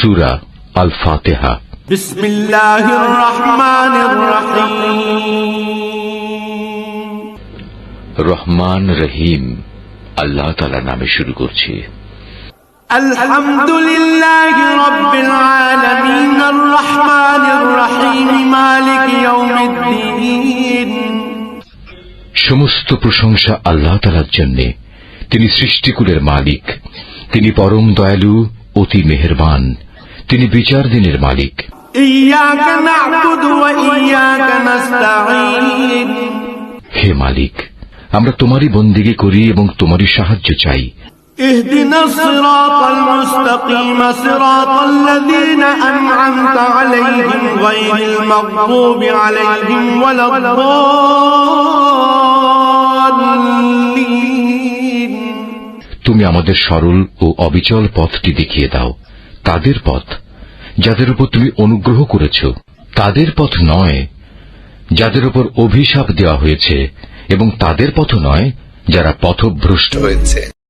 সূরা আল ফাতিহা। বিসমিল্লাহির রহমানির রহিম। রহমান রহিম আল্লাহ তাআলার নামে শুরু করছি। আলহামদুলিল্লাহি রাব্বিল আলামিন আর রহমানির রহিম মালিক ইয়াউমিদ্দিন। সমস্ত প্রশংসা আল্লাহ তাআলার জন্য। তিনি সৃষ্টিকুলের মালিক, তিনি পরম দয়ালু, অতি মেহেরবান, তিনি বিচার দিনের মালিক। ইয়াকা না'বুদু ওয়া ইয়াকা নাস্তাঈন। হে মালিক, আমরা তোমারই বন্দেগী করি এবং তোমারই সাহায্য চাই। ইহদিনাস সিরাতাল মুস্তাকিম সিরাতাল্লাযীনা আন'আমতা আলাইহিম গায়রিল মাগদুবি আলাইহিম ওয়ালাদ-দাল্লিন। তুমি আমাদের সরল ও অবিচল পথটি দেখিয়ে দাও, তাদের পথ যাদের উপর তুমি অনুগ্রহ করেছ, তাদের পথ নয় যাদের উপর অভিশাপ দেওয়া হয়েছে, এবং তাদের পথ নয় যারা পথভ্রষ্ট হয়েছে।